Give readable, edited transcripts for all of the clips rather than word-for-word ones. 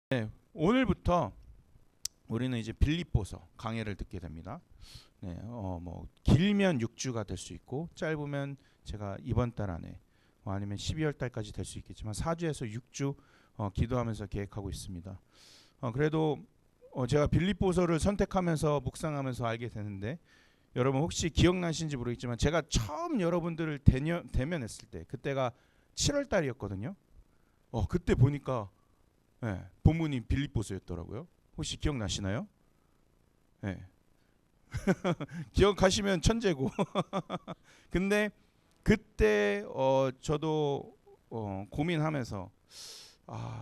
네, 오늘부터 우리는 이제 빌립보서 강해를 듣게 됩니다. 네, 뭐 길면 6주가 될 수 있고 짧으면 제가 이번 달 안에 아니면 12월 달까지 될 수 있겠지만 4주에서 6주 기도하면서 계획하고 있습니다. 그래도 제가 빌립보서를 선택하면서 묵상하면서 알게 되는데 여러분 혹시 기억나시는지 모르겠지만 제가 처음 여러분들을 대면했을 때 그때가 7월 달이었거든요. 그때 보니까 본문이 빌립보서였더라고요. 혹시 기억나시나요? 네. 기억하시면 천재고. 근데 그때 저도 고민하면서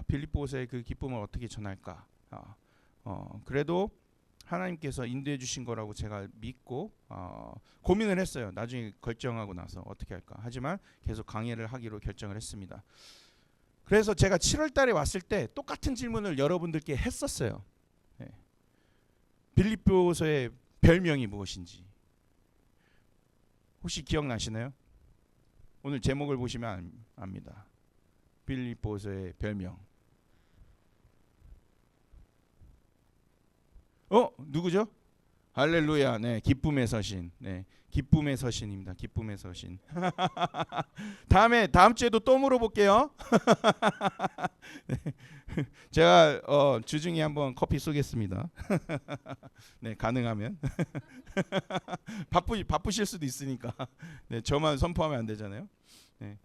빌립보서의 그 기쁨을 어떻게 전할까. 그래도 하나님께서 인도해 주신 거라고 제가 믿고 고민을 했어요. 나중에 결정하고 나서 어떻게 할까. 하지만 계속 강의를 하기로 결정을 했습니다. 그래서 제가 7월 달에 왔을 때 똑같은 질문을 여러분들께 했었어요. 네. 빌립보서의 별명이 무엇인지 혹시 기억나시나요? 오늘 제목을 보시면 압니다. 빌립보서의 별명. 누구죠? 할렐루야. 네, 기쁨의 서신. 네, 기쁨의 서신입니다. 기쁨의 서신. 다음 주에도 또 물어볼게요. 네, 제가 주중에 한번 커피 쏘겠습니다. 네, 가능하면. 바쁘실 수도 있으니까. 네, 저만 선포하면 안 되잖아요. 네.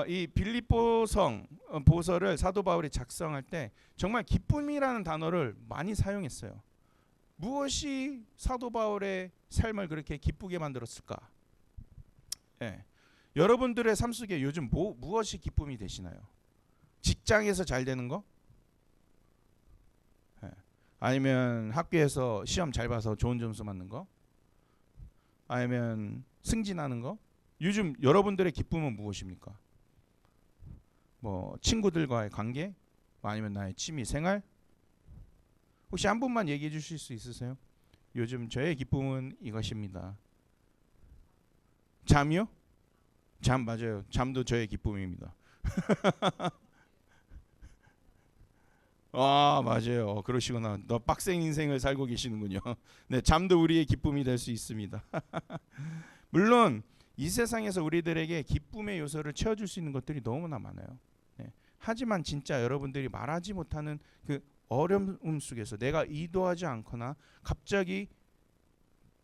이 빌립보성 보서를 사도 바울이 작성할 때 정말 기쁨이라는 단어를 많이 사용했어요. 무엇이 사도 바울의 삶을 그렇게 기쁘게 만들었을까? 네. 여러분들의 삶 속에 요즘 무엇이 기쁨이 되시나요? 직장에서 잘 되는 거? 네. 아니면 학교에서 시험 잘 봐서 좋은 점수 맞는 거? 아니면 승진하는 거? 요즘 여러분들의 기쁨은 무엇입니까? 뭐 친구들과의 관계? 아니면 나의 취미 생활? 혹시 한 분만 얘기해 주실 수 있으세요? 요즘 저의 기쁨은 이것입니다. 잠이요? 잠 맞아요. 잠도 저의 기쁨입니다. 맞아요. 그러시구나. 너 빡센 인생을 살고 계시는군요. 네, 잠도 우리의 기쁨이 될 수 있습니다. 물론 이 세상에서 우리들에게 기쁨의 요소를 채워줄 수 있는 것들이 너무나 많아요. 네. 하지만 진짜 여러분들이 말하지 못하는 그 어려움 속에서 내가 의도하지 않거나 갑자기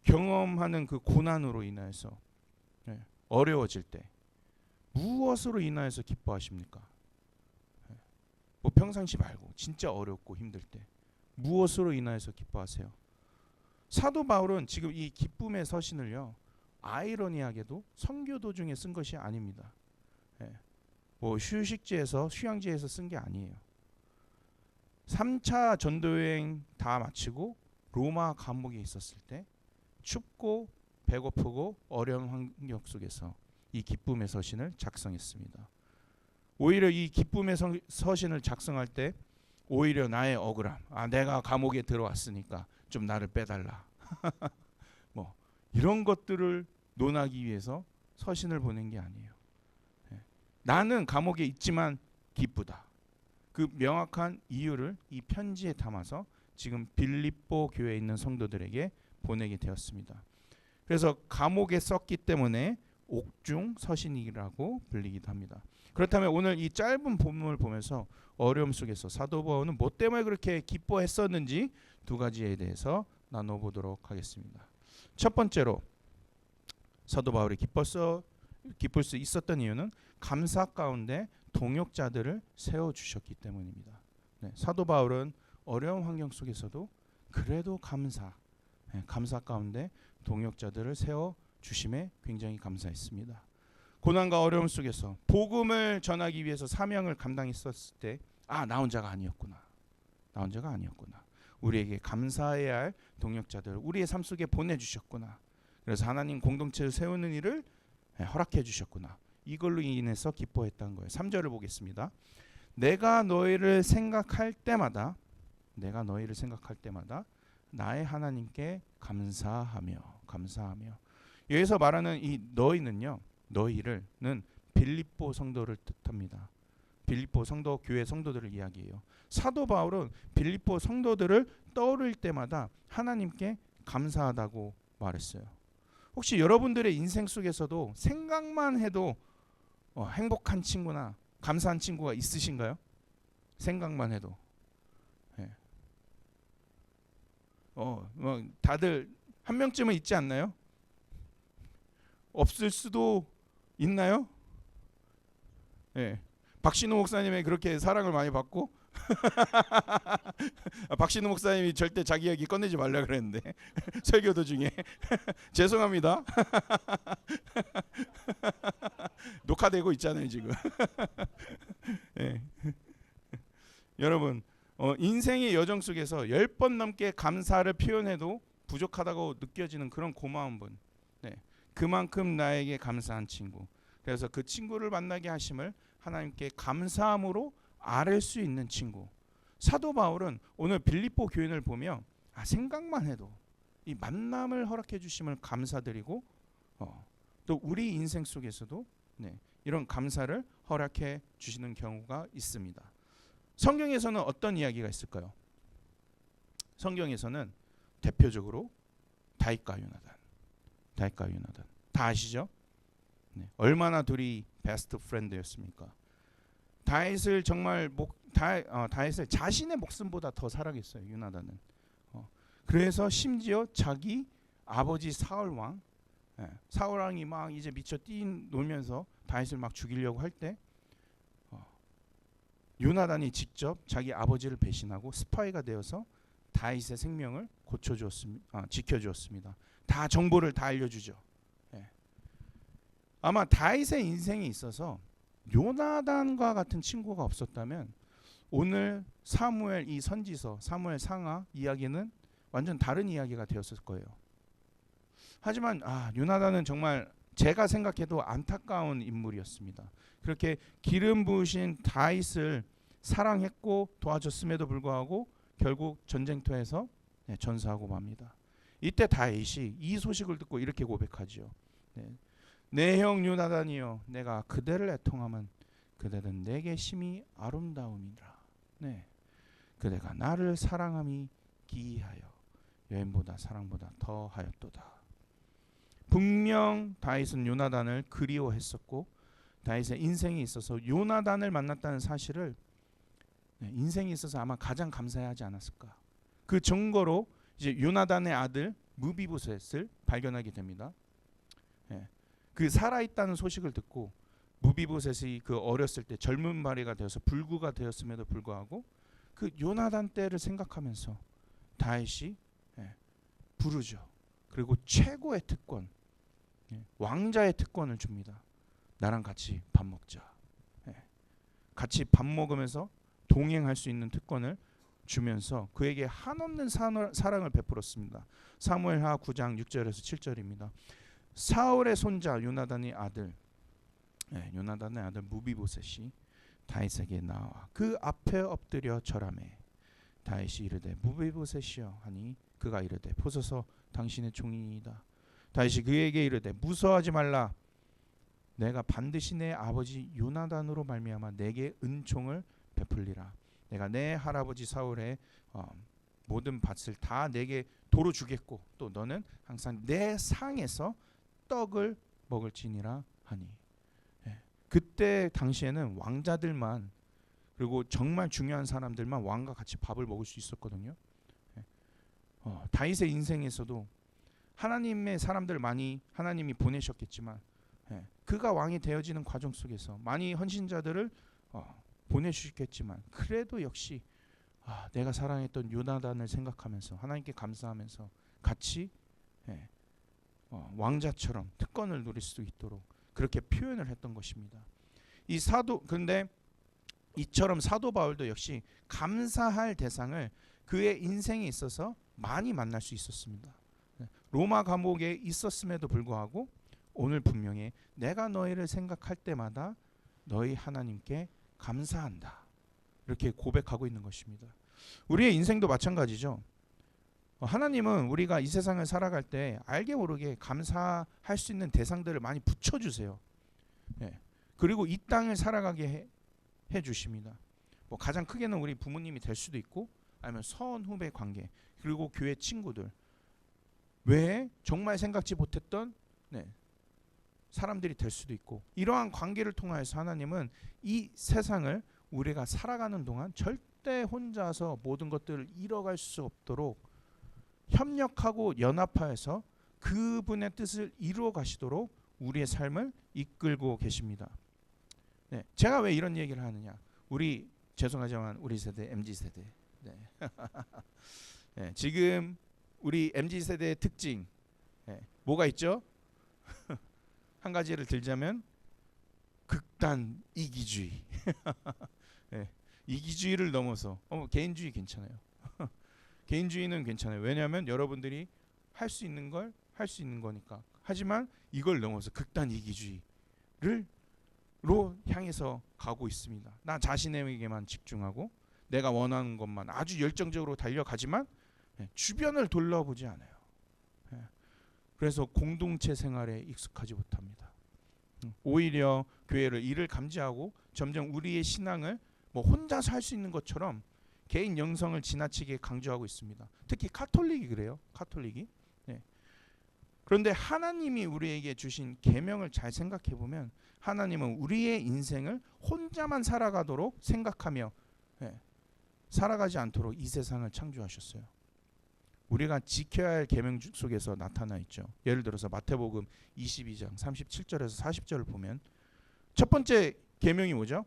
경험하는 그 고난으로 인해서 어려워질 때 무엇으로 인하여서 기뻐하십니까? 뭐 평상시 말고 진짜 어렵고 힘들 때 무엇으로 인하여서 기뻐하세요? 사도 바울은 지금 이 기쁨의 서신을요 아이러니하게도 선교 도중에 쓴 것이 아닙니다. 뭐 휴식지에서 휴양지에서 쓴 게 아니에요. 3차 전도여행 다 마치고 로마 감옥에 있었을 때 춥고 배고프고 어려운 환경 속에서 이 기쁨의 서신을 작성했습니다. 오히려 이 기쁨의 서신을 작성할 때 오히려 나의 억울함, 내가 감옥에 들어왔으니까 좀 나를 빼달라. 뭐 이런 것들을 논하기 위해서 서신을 보낸 게 아니에요. 나는 감옥에 있지만 기쁘다. 그 명확한 이유를 이 편지에 담아서 지금 빌립보 교회에 있는 성도들에게 보내게 되었습니다. 그래서 감옥에 썼기 때문에 옥중 서신이라고 불리기도 합니다. 그렇다면 오늘 이 짧은 본문을 보면서 어려움 속에서 사도 바울은 뭐 때문에 그렇게 기뻐했었는지 두 가지에 대해서 나눠보도록 하겠습니다. 첫 번째로 사도 바울이 기쁠 수 있었던 이유는 감사 가운데 동역자들을 세워주셨기 때문입니다. 사도 바울은 어려운 환경 속에서도 그래도 감사 가운데 동역자들을 세워주심에 굉장히 감사했습니다. 고난과 어려움 속에서 복음을 전하기 위해서 사명을 감당했었을 때 나 혼자가 아니었구나. 나 혼자가 아니었구나. 우리에게 감사해야 할 동역자들을 우리의 삶 속에 보내주셨구나. 그래서 하나님 공동체를 세우는 일을 허락해 주셨구나. 이걸로 인해서 기뻐했다는 거예요. 3절을 보겠습니다. 내가 너희를 생각할 때마다 나의 하나님께 감사하며 여기서 말하는 이 너희는요. 너희를는 빌립보 성도를 뜻합니다. 빌립보 성도 교회 성도들을 이야기해요. 사도 바울은 빌립보 성도들을 떠올릴 때마다 하나님께 감사하다고 말했어요. 혹시 여러분들의 인생 속에서도 생각만 해도 행복한 친구나 감사한 친구가 있으신가요? 생각만 해도. 예. 다들 한 명쯤은 있지 않나요? 없을 수도 있나요? 예. 박신우 목사님의 그렇게 사랑을 많이 받고 박신우 목사님이 절대 자기 얘기 꺼내지 말라 그랬는데 설교 도중에 죄송합니다. 녹화되고 있잖아요 지금. 예. 여러분 인생의 여정 속에서 10번 넘게 감사를 표현해도 부족하다고 느껴지는 그런 고마운 분, 네. 그만큼 나에게 감사한 친구, 그래서 그 친구를 만나게 하심을 하나님께 감사함으로 아뢰 수 있는 친구. 사도 바울은 오늘 빌립보 교인을 보며 생각만 해도 이 만남을 허락해 주심을 감사드리고 또 우리 인생 속에서도 이런 감사를 허락해 주시는 경우가 있습니다. 성경에서는 어떤 이야기가 있을까요? 성경에서는 대표적으로 다윗과 요나단 다 아시죠? 얼마나 둘이 베스트 프렌드였습니까? 다윗을 정말 다윗을 자신의 목숨보다 더 사랑했어요. 요나단은. 그래서 심지어 자기 아버지 사울 왕이 막 이제 미쳐 뛰놀면서 다윗을 막 죽이려고 할 때 요나단이 직접 자기 아버지를 배신하고 스파이가 되어서 다윗의 생명을 지켜주었습니다. 다 정보를 다 알려주죠. 아마 다윗의 인생에 있어서 요나단과 같은 친구가 없었다면 오늘 사무엘 이 선지서 사무엘 상하 이야기는 완전 다른 이야기가 되었을 거예요. 하지만 요나단은 정말 제가 생각해도 안타까운 인물이었습니다. 그렇게 기름 부으신 다윗을 사랑했고 도와줬음에도 불구하고 결국 전쟁터에서 전사하고 맙니다. 이때 다윗이 이 소식을 듣고 이렇게 고백하지요. 내 형 요나단이여, 내가 그대를 애통함은 그대는 내게 심히 아름다움이라. 그대가 나를 사랑함이 기이하여 여인보다 사랑보다 더하였도다. 분명 다윗은 요나단을 그리워했었고 다윗의 인생에 있어서 요나단을 만났다는 사실을 인생에 있어서 아마 가장 감사해하지 않았을까. 그 증거로 이제 요나단의 아들 무비보셋을 발견하게 됩니다. 그 살아있다는 소식을 듣고 무비보셋이 그 어렸을 때 젊은 발이가 되어서 불구가 되었음에도 불구하고 그 요나단 때를 생각하면서 다윗이 부르죠. 그리고 최고의 특권, 왕자의 특권을 줍니다. 나랑 같이 밥 먹자. 같이 밥 먹으면서 동행할 수 있는 특권을 주면서 그에게 한없는 사랑을 베풀었습니다. 사무엘하 9장 6절에서 7절입니다. 사울의 손자 요나단의 아들 무비보셋이 다윗에게 나와 그 앞에 엎드려 절하매 다윗이 이르되 무비보셋이여 하니 그가 이르되 보소서 당신의 종이니이다. 다윗이 그에게 이르되 무서워하지 말라. 내가 반드시 내 아버지 요나단으로 말미암아 내게 은총을 베풀리라. 내가 내 할아버지 사울의 모든 밭을 다 내게 도로 주겠고 또 너는 항상 내 상에서 떡을 먹을지니라 하니. 그때 당시에는 왕자들만 그리고 정말 중요한 사람들만 왕과 같이 밥을 먹을 수 있었거든요. 다윗의 인생에서도 하나님의 사람들 많이 하나님이 보내셨겠지만 그가 왕이 되어지는 과정 속에서 많이 헌신자들을 보내주셨겠지만 그래도 역시 내가 사랑했던 요나단을 생각하면서 하나님께 감사하면서 같이 왕자처럼 특권을 누릴 수 있도록 그렇게 표현을 했던 것입니다. 근데 이처럼 사도 바울도 역시 감사할 대상을 그의 인생에 있어서 많이 만날 수 있었습니다. 로마 감옥에 있었음에도 불구하고 오늘 분명히 내가 너희를 생각할 때마다 너희 하나님께 감사한다. 이렇게 고백하고 있는 것입니다. 우리의 인생도 마찬가지죠. 하나님은 우리가 이 세상을 살아갈 때 알게 모르게 감사할 수 있는 대상들을 많이 붙여주세요. 그리고 이 땅을 살아가게 주십니다. 뭐 가장 크게는 우리 부모님이 될 수도 있고 아니면 선후배 관계 그리고 교회 친구들 외에 정말 생각지 못했던 사람들이 될 수도 있고 이러한 관계를 통하여서 하나님은 이 세상을 우리가 살아가는 동안 절대 혼자서 모든 것들을 이뤄갈 수 없도록 협력하고 연합하여서 그분의 뜻을 이루어 가시도록 우리의 삶을 이끌고 계십니다. 제가 왜 이런 얘기를 하느냐? 우리 죄송하지만 우리 세대 MZ세대 지금 우리 MZ세대의 특징 뭐가 있죠? 한 가지를 들자면 극단 이기주의 이기주의를 넘어서 개인주의 괜찮아요. 개인주의는 괜찮아요. 왜냐하면 여러분들이 할 수 있는 걸 할 수 있는 거니까. 하지만 이걸 넘어서 극단 이기주의를 로 향해서 가고 있습니다. 나 자신에게만 집중하고 내가 원하는 것만 아주 열정적으로 달려가지만 주변을 돌아보지 않아요. 그래서 공동체 생활에 익숙하지 못합니다. 오히려 교회를 이를 감지하고 점점 우리의 신앙을 뭐 혼자서 할 수 있는 것처럼 개인 영성을 지나치게 강조하고 있습니다. 특히 카톨릭이 그래요. 카톨릭이. 그런데 하나님이 우리에게 주신 계명을 잘 생각해 보면 하나님은 우리의 인생을 혼자만 살아가도록 생각하며 살아가지 않도록 이 세상을 창조하셨어요. 우리가 지켜야 할 계명 속에서 나타나 있죠. 예를 들어서 마태복음 22장 37절에서 40절을 보면 첫 번째 계명이 뭐죠?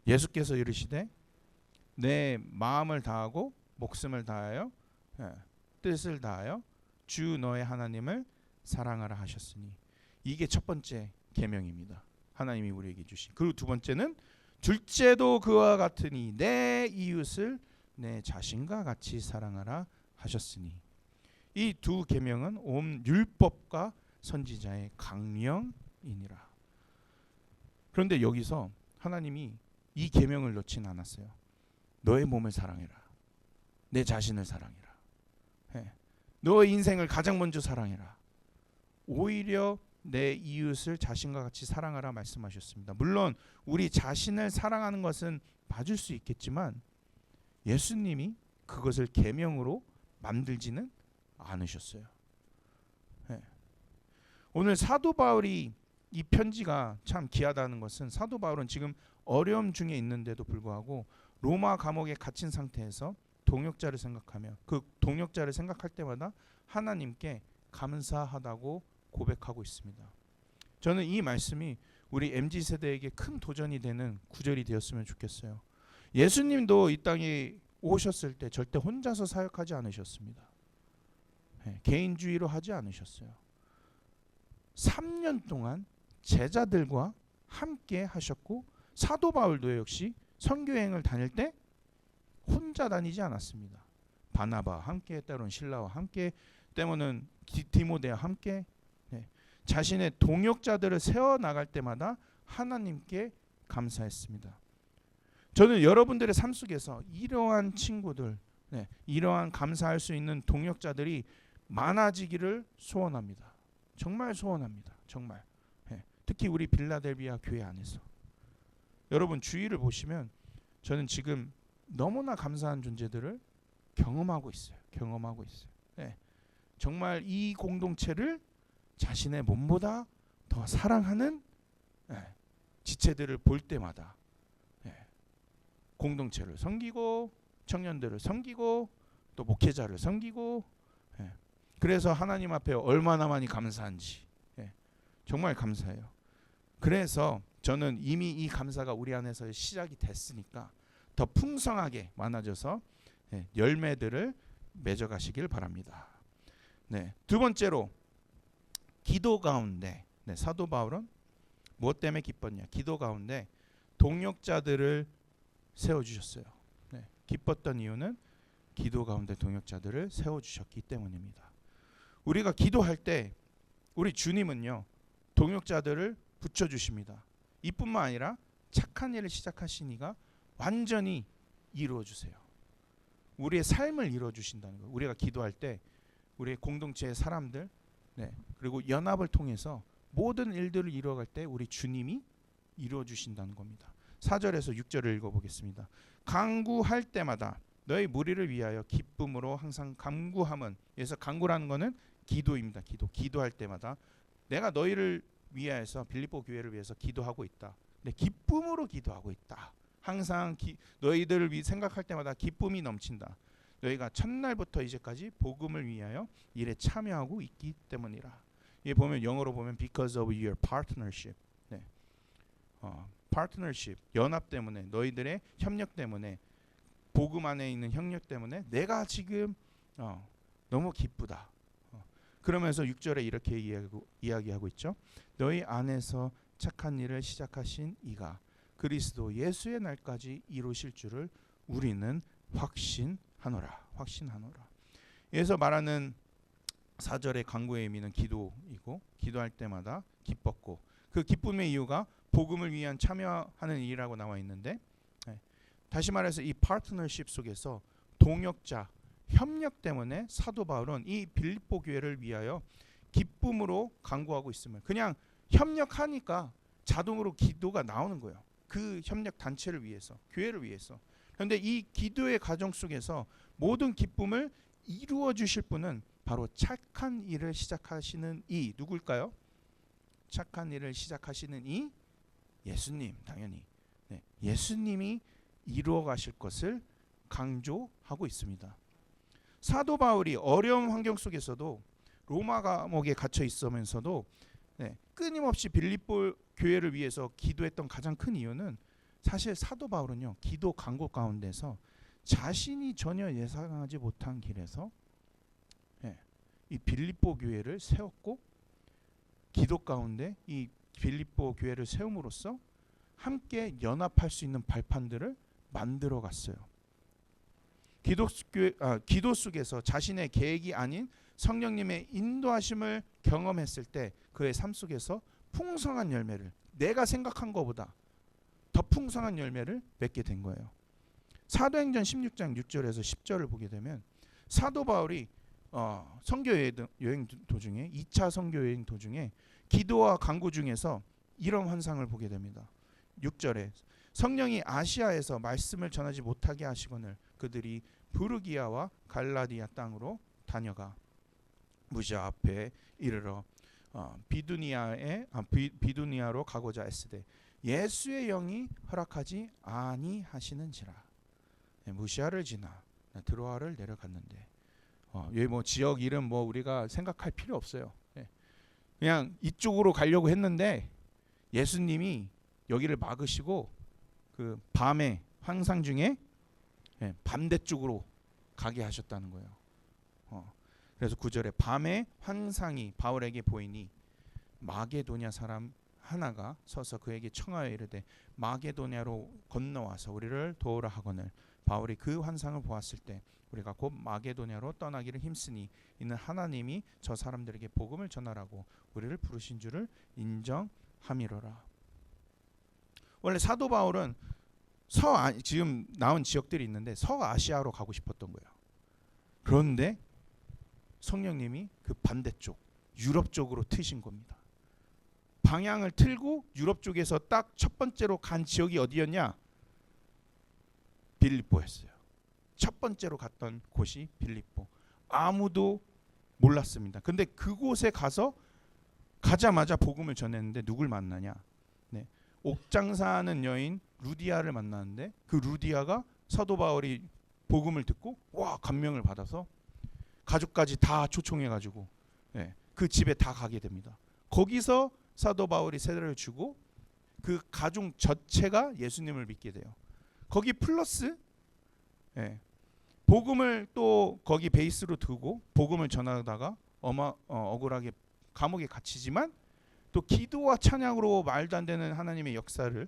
예수께서 이르시되 내 마음을 다하고 목숨을 다하여 뜻을 다하여 주 너의 하나님을 사랑하라 하셨으니 이게 첫 번째 계명입니다. 하나님이 우리에게 주신. 그리고 두 번째는 둘째도 그와 같으니 내 이웃을 내 자신과 같이 사랑하라 하셨으니 이 두 계명은 온 율법과 선지자의 강령이니라. 그런데 여기서 하나님이 이 계명을 넣진 않았어요. 너의 몸을 사랑해라. 내 자신을 사랑해라. 너의 인생을 가장 먼저 사랑해라. 오히려 내 이웃을 자신과 같이 사랑하라 말씀하셨습니다. 물론 우리 자신을 사랑하는 것은 봐줄 수 있겠지만 예수님이 그것을 계명으로 만들지는 않으셨어요. 오늘 사도 바울이 이 편지가 참 귀하다는 것은 사도 바울은 지금 어려움 중에 있는데도 불구하고 로마 감옥에 갇힌 상태에서 동역자를 생각하며 그 동역자를 생각할 때마다 하나님께 감사하다고 고백하고 있습니다. 저는 이 말씀이 우리 MZ세대에게 큰 도전이 되는 구절이 되었으면 좋겠어요. 예수님도 이 땅에 오셨을 때 절대 혼자서 사역하지 않으셨습니다. 개인주의로 하지 않으셨어요. 3년 동안 제자들과 함께 하셨고 사도 바울도 역시 선교여행을 다닐 때 혼자 다니지 않았습니다. 바나바와 함께 때로는 실라와 함께 때로는 디모데와 함께 자신의 동역자들을 세워나갈 때마다 하나님께 감사했습니다. 저는 여러분들의 삶 속에서 이러한 친구들 이러한 감사할 수 있는 동역자들이 많아지기를 소원합니다. 정말 소원합니다. 정말 특히 우리 빌라델비아 교회 안에서 여러분 주위를 보시면 저는 지금 너무나 감사한 존재들을 경험하고 있어요. 정말 이 공동체를 자신의 몸보다 더 사랑하는 지체들을 볼 때마다 공동체를 섬기고 청년들을 섬기고 또 목회자를 섬기고 그래서 하나님 앞에 얼마나 많이 감사한지 정말 감사해요. 그래서 저는 이미 이 감사가 우리 안에서 시작이 됐으니까 더 풍성하게 많아져서 열매들을 맺어가시길 바랍니다. 두 번째로 기도 가운데 사도 바울은 무엇 때문에 기뻤냐? 기도 가운데 동역자들을 세워주셨어요. 기뻤던 이유는 기도 가운데 동역자들을 세워주셨기 때문입니다. 우리가 기도할 때 우리 주님은요 동역자들을 붙여주십니다. 이뿐만 아니라 착한 일을 시작하신 이가 완전히 이루어주세요. 우리의 삶을 이루어주신다는 거예요. 우리가 기도할 때 우리의 공동체의 사람들 그리고 연합을 통해서 모든 일들을 이루어갈 때 우리 주님이 이루어 주신다는 겁니다. 4절에서 6절을 읽어보겠습니다. 간구할 때마다 너희 무리를 위하여 기쁨으로 항상 간구함은, 그래서 간구라는 것은 기도입니다. 기도할 때마다 내가 너희를 위하여서 빌립보 교회를 위해서 기도하고 있다. 근데 기쁨으로 기도하고 있다. 항상 너희들을 생각할 때마다 기쁨이 넘친다. 너희가 첫날부터 이제까지 복음을 위하여 일에 참여하고 있기 때문이라. 이 보면 영어로 보면 because of your partnership. 네. partnership, 연합 때문에, 너희들의 협력 때문에, 복음 안에 있는 협력 때문에 내가 지금 너무 기쁘다. 그러면서 6절에 이렇게 이야기하고 있죠. 너희 안에서 착한 일을 시작하신 이가 그리스도 예수의 날까지 이루실 줄을 우리는 확신하노라. 여기서 말하는 4절의 간구의 의미는 기도이고, 기도할 때마다 기뻤고, 그 기쁨의 이유가 복음을 위한 참여하는 일이라고 나와 있는데, 다시 말해서 이 파트너십 속에서 동역자, 협력 때문에 사도 바울은 이 빌립보 교회를 위하여 기쁨으로 간구하고 있음을, 그냥 협력하니까 자동으로 기도가 나오는 거예요. 그 협력 단체를 위해서, 교회를 위해서. 그런데 이 기도의 과정 속에서 모든 기쁨을 이루어 주실 분은 바로 착한 일을 시작하시는 이 누굴까요? 착한 일을 시작하시는 이 예수님, 당연히. 네, 예수님이 이루어 가실 것을 강조하고 있습니다. 사도 바울이 어려운 환경 속에서도 로마 감옥에 갇혀 있으면서도 끊임없이 빌립보 교회를 위해서 기도했던 가장 큰 이유는, 사실 사도 바울은요, 기도 간구 가운데서 자신이 전혀 예상하지 못한 길에서 이 빌립보 교회를 세웠고, 기도 가운데 이 빌립보 교회를 세움으로써 함께 연합할 수 있는 발판들을 만들어 갔어요. 기도 속에서 자신의 계획이 아닌 성령님의 인도하심을 경험했을 때 그의 삶 속에서 풍성한 열매를, 내가 생각한 것보다 더 풍성한 열매를 맺게 된 거예요. 사도행전 16장 6절에서 10절을 보게 되면 사도 바울이 선교 여행 도중에, 2차 선교 여행 도중에 기도와 간구 중에서 이런 환상을 보게 됩니다. 6절에 성령이 아시아에서 말씀을 전하지 못하게 하시거늘 그들이 부르기아와 갈라디아 땅으로 다녀가 무시아 앞에 이르러 비두니아로 가고자 애쓰되 예수의 영이 허락하지 아니하시는지라. 무시아를 지나 드로아를 내려갔는데, 여기 뭐 지역 이름 뭐 우리가 생각할 필요 없어요. 그냥 이쪽으로 가려고 했는데 예수님이 여기를 막으시고 그 밤에 환상 중에 반대쪽으로 가게 하셨다는 거예요. 그래서 9절에 밤에 환상이 바울에게 보이니 마게도냐 사람 하나가 서서 그에게 청하여 이르되 마게도냐로 건너와서 우리를 도우라 하거늘 바울이 그 환상을 보았을 때 우리가 곧 마게도냐로 떠나기를 힘쓰니 이는 하나님이 저 사람들에게 복음을 전하라고 우리를 부르신 줄을 인정함이로라. 원래 사도 바울은 지금 나온 지역들이 있는데 서아시아로 가고 싶었던 거예요. 그런데 성령님이 그 반대쪽 유럽 쪽으로 트신 겁니다. 방향을 틀고 유럽 쪽에서 딱 첫 번째로 간 지역이 어디였냐? 빌립보였어요. 첫 번째로 갔던 곳이 빌립보. 아무도 몰랐습니다. 근데 그곳에 가자마자 복음을 전했는데 누굴 만나냐? 옥장사하는 여인 루디아를 만나는데 그 루디아가 사도 바울이 복음을 듣고 와 감명을 받아서 가족까지 다 초청해가지고 그 집에 다 가게 됩니다. 거기서 사도 바울이 세례를 주고 그 가족 전체가 예수님을 믿게 돼요. 거기 플러스 복음을 또 거기 베이스로 두고 복음을 전하다가 억울하게 감옥에 갇히지만 또 기도와 찬양으로 말도 안 되는 하나님의 역사를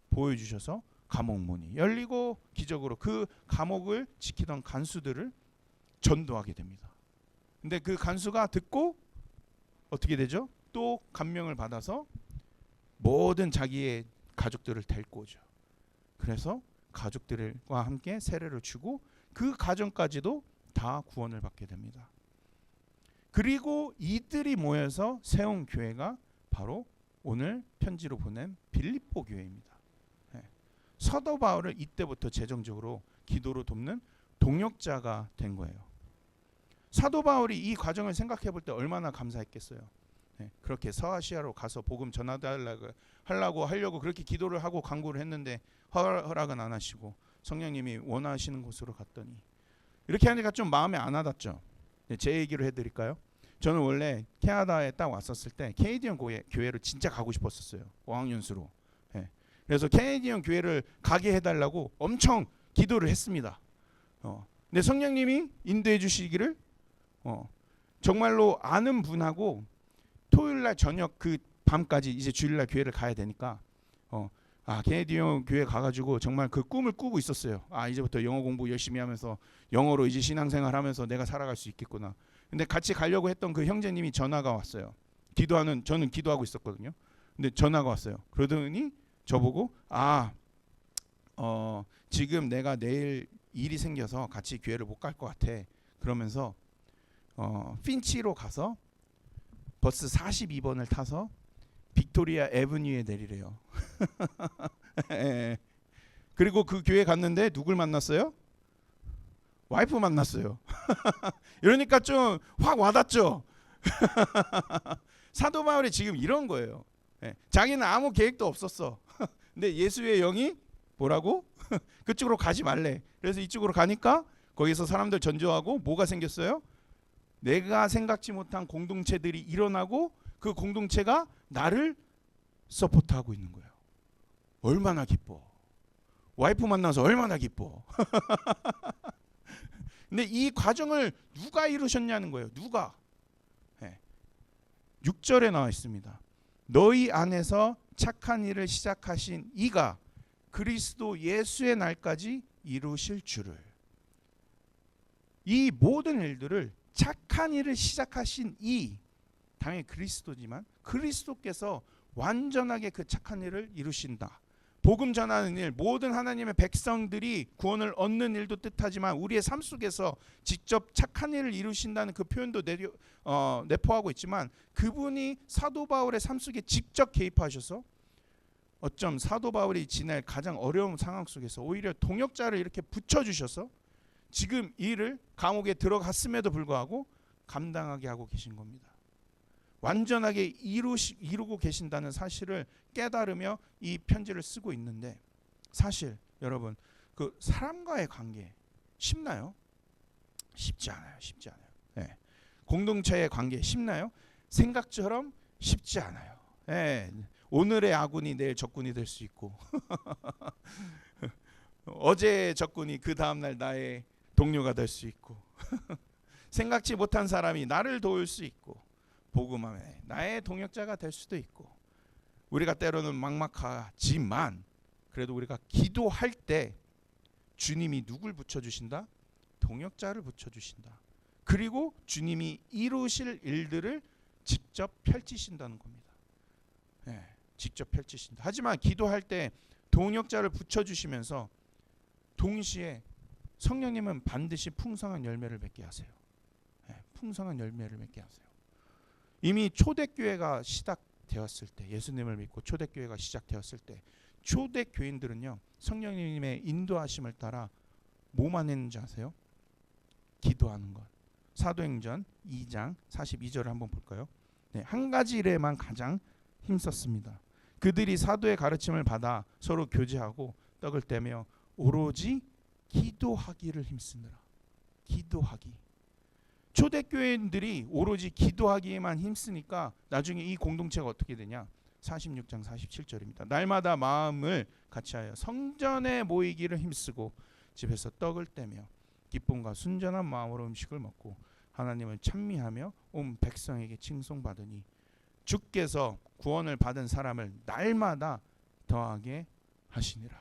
보여주셔서 감옥 문이 열리고 기적으로 그 감옥을 지키던 간수들을 전도하게 됩니다. 근데 그 간수가 듣고 어떻게 되죠? 또 감명을 받아서 모든 자기의 가족들을 데리고 오죠. 그래서 가족들과 함께 세례를 주고 그 가정까지도 다 구원을 받게 됩니다. 그리고 이들이 모여서 세운 교회가 바로 오늘 편지로 보낸 빌립보 교회입니다. 예. 사도 바울을 이때부터 재정적으로 기도로 돕는 동역자가 된 거예요. 사도 바울이 이 과정을 생각해 볼 때 얼마나 감사했겠어요. 예. 그렇게 서아시아로 가서 복음 하려고 그렇게 기도를 하고 간구를 했는데 허락은 안 하시고 성령님이 원하시는 곳으로 갔더니 이렇게 하니까 좀 마음에 안 와닿죠. 네, 제 얘기로 해드릴까요? 저는 원래 캐나다에 딱 왔었을 때 캐네디언 교회를 진짜 가고 싶었었어요. 어학연수로. 예. 그래서 캐네디언 교회를 가게 해달라고 엄청 기도를 했습니다. 근데 성령님이 인도해 주시기를 정말로 아는 분하고 토요일날 저녁 그 밤까지 이제 주일날 교회를 가야 되니까 캐네디언 교회 가가지고 정말 그 꿈을 꾸고 있었어요. 이제부터 영어 공부 열심히 하면서 영어로 이제 신앙생활 하면서 내가 살아갈 수 있겠구나. 근데 같이 가려고 했던 그 형제님이 전화가 왔어요. 저는 기도하고 있었거든요. 근데 전화가 왔어요. 그러더니 저보고 지금 내가 내일 일이 생겨서 같이 교회를 못 갈 것 같아. 그러면서 핀치로 가서 버스 42번을 타서 빅토리아 애브뉴에 내리래요. 그리고 그 교회 갔는데 누굴 만났어요? 와이프 만났어요. 이러니까 좀 확 와닿죠. 사도 바울이 지금 이런 거예요. 자기는 아무 계획도 없었어. 근데 예수의 영이 뭐라고? 그쪽으로 가지 말래. 그래서 이쪽으로 가니까 거기서 사람들 전도하고 뭐가 생겼어요? 내가 생각지 못한 공동체들이 일어나고 그 공동체가 나를 서포트하고 있는 거예요. 얼마나 기뻐. 와이프 만나서 얼마나 기뻐. 근데 이 과정을 누가 이루셨냐는 거예요. 누가? 6절에 나와 있습니다. 너희 안에서 착한 일을 시작하신 이가 그리스도 예수의 날까지 이루실 줄을. 이 모든 일들을 착한 일을 시작하신 당연히 그리스도지만 그리스도께서 완전하게 그 착한 일을 이루신다. 복음 전하는 일, 모든 하나님의 백성들이 구원을 얻는 일도 뜻하지만 우리의 삶 속에서 직접 착한 일을 이루신다는 그 표현도 내포하고 있지만 그분이 사도 바울의 삶 속에 직접 개입하셔서 어쩜 사도 바울이 지낼 가장 어려운 상황 속에서 오히려 동역자를 이렇게 붙여주셔서 지금 이 일을 감옥에 들어갔음에도 불구하고 감당하게 하고 계신 겁니다. 완전하게 이루고 계신다는 사실을 깨달으며 이 편지를 쓰고 있는데 사실 여러분 그 사람과의 관계 쉽나요? 쉽지 않아요. 네. 공동체의 관계 쉽나요? 생각처럼 쉽지 않아요. 네. 오늘의 아군이 내일 적군이 될 수 있고 어제의 적군이 그 다음날 나의 동료가 될 수 있고 생각지 못한 사람이 나를 도울 수 있고 복음함에 나의 동역자가 될 수도 있고 우리가 때로는 막막하지만 그래도 우리가 기도할 때 주님이 누굴 붙여주신다? 동역자를 붙여주신다. 그리고 주님이 이루실 일들을 직접 펼치신다는 겁니다. 네, 직접 펼치신다. 하지만 기도할 때 동역자를 붙여주시면서 동시에 성령님은 반드시 풍성한 열매를 맺게 하세요. 네, 풍성한 열매를 맺게 하세요. 이미 초대교회가 시작되었을 때 예수님을 믿고 초대교회가 시작되었을 때 초대교인들은요 성령님의 인도하심을 따라 뭐만 했는지 아세요? 기도하는 것. 사도행전 2장 42절을 한번 볼까요? 네, 한 가지 일에만 가장 힘썼습니다. 그들이 사도의 가르침을 받아 서로 교제하고 떡을 떼며 오로지 기도하기를 힘쓰느라. 기도하기. 초대교인들이 오로지 기도하기에만 힘쓰니까 나중에 이 공동체가 어떻게 되냐? 46장 47절입니다. 날마다 마음을 같이하여 성전에 모이기를 힘쓰고 집에서 떡을 떼며 기쁨과 순전한 마음으로 음식을 먹고 하나님을 찬미하며 온 백성에게 칭송받으니 주께서 구원을 받은 사람을 날마다 더하게 하시니라.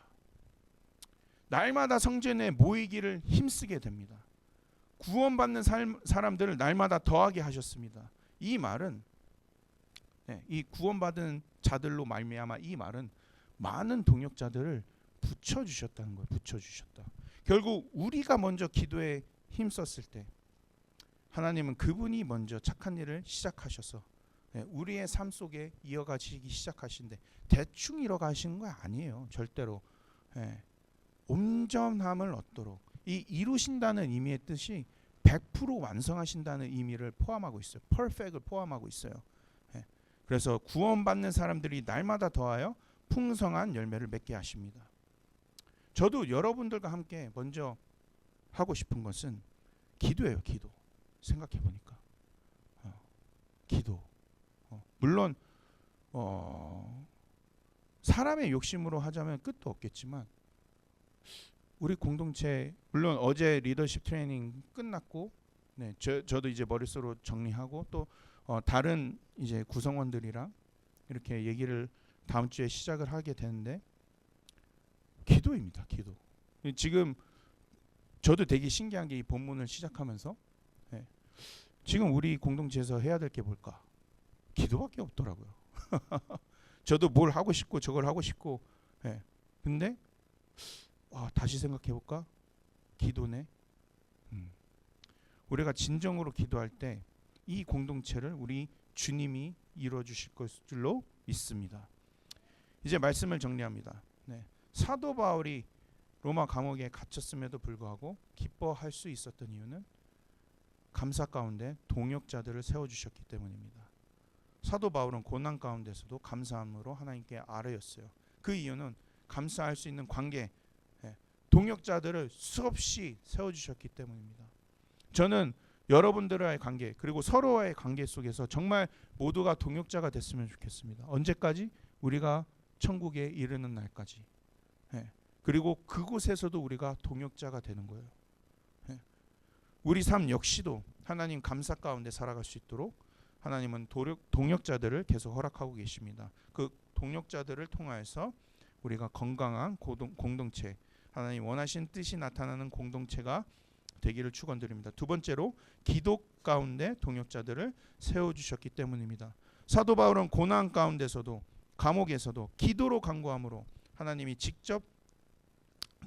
날마다 성전에 모이기를 힘쓰게 됩니다. 구원받는 사람들을 날마다 더하게 하셨습니다. 이 말은 이 구원받은 자들로 말미암아 이 말은 많은 동역자들을 붙여주셨다는 거예요. 붙여주셨다. 결국 우리가 먼저 기도에 힘썼을 때 하나님은 그분이 먼저 착한 일을 시작하셔서 우리의 삶 속에 이어가시기 시작하신데 대충 이어가시는 거 아니에요. 절대로. 온전함을 얻도록 이 이루신다는 의미의 뜻이 100% 완성하신다는 의미를 포함하고 있어요. 퍼펙트를 포함하고 있어요. 그래서 구원받는 사람들이 날마다 더하여 풍성한 열매를 맺게 하십니다. 저도 여러분들과 함께 먼저 하고 싶은 것은 기도예요. 기도. 생각해 보니까 기도. 물론 사람의 욕심으로 하자면 끝도 없겠지만 우리 공동체 물론 어제 리더십 트레이닝 끝났고 저도 이제 머릿속으로 정리하고 또 다른 이제 구성원들이랑 이렇게 얘기를 다음 주에 시작을 하게 되는데 기도입니다. 기도. 지금 저도 되게 신기한 게 이 본문을 시작하면서 지금 우리 공동체에서 해야 될 게 뭘까? 기도밖에 없더라고요. 저도 뭘 하고 싶고 저걸 하고 싶고 근데 다시 생각해 볼까? 기도네. 우리가 진정으로 기도할 때 이 공동체를 우리 주님이 이루어 주실 것으로 믿습니다. 이제 말씀을 정리합니다. 사도 바울이 로마 감옥에 갇혔음에도 불구하고 기뻐할 수 있었던 이유는 감사 가운데 동역자들을 세워주셨기 때문입니다. 사도 바울은 고난 가운데서도 감사함으로 하나님께 아뢰었어요. 그 이유는 감사할 수 있는 관계, 동역자들을 수없이 세워주셨기 때문입니다. 저는 여러분들과의 관계 그리고 서로와의 관계 속에서 정말 모두가 동역자가 됐으면 좋겠습니다. 언제까지? 우리가 천국에 이르는 날까지. 그리고 그곳에서도 우리가 동역자가 되는 거예요. 우리 삶 역시도 하나님 감사 가운데 살아갈 수 있도록 하나님은 동역자들을 계속 허락하고 계십니다. 그 동역자들을 통하여서 우리가 건강한 공동체, 하나님 원하신 뜻이 나타나는 공동체가 되기를 축원드립니다. 두 번째로 기도 가운데 동역자들을 세워주셨기 때문입니다. 사도 바울은 고난 가운데서도 감옥에서도 기도로 간구함으로 하나님이 직접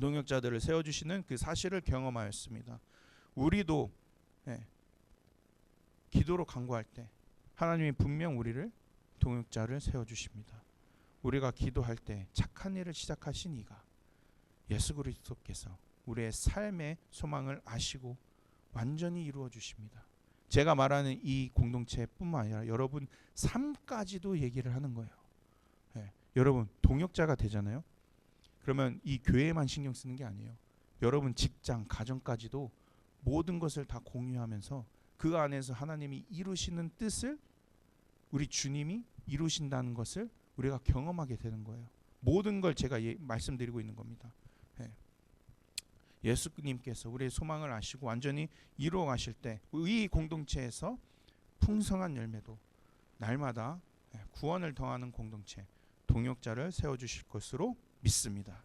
동역자들을 세워주시는 그 사실을 경험하였습니다. 우리도 기도로 간구할 때 하나님이 분명 우리를 동역자를 세워주십니다. 우리가 기도할 때 착한 일을 시작하신 이가 예수 그리스도께서 우리의 삶의 소망을 아시고 완전히 이루어 주십니다. 제가 말하는 이 공동체뿐만 아니라 여러분 삶까지도 얘기를 하는 거예요. 여러분 동역자가 되잖아요. 그러면 이 교회만 신경 쓰는 게 아니에요. 여러분 직장, 가정까지도 모든 것을 다 공유하면서 그 안에서 하나님이 이루시는 뜻을 우리 주님이 이루신다는 것을 우리가 경험하게 되는 거예요. 모든 걸 제가 말씀드리고 있는 겁니다. 예수님께서 우리의 소망을 아시고 완전히 이루어 가실 때 이 공동체에서 풍성한 열매도 날마다 구원을 더하는 공동체, 동역자를 세워주실 것으로 믿습니다.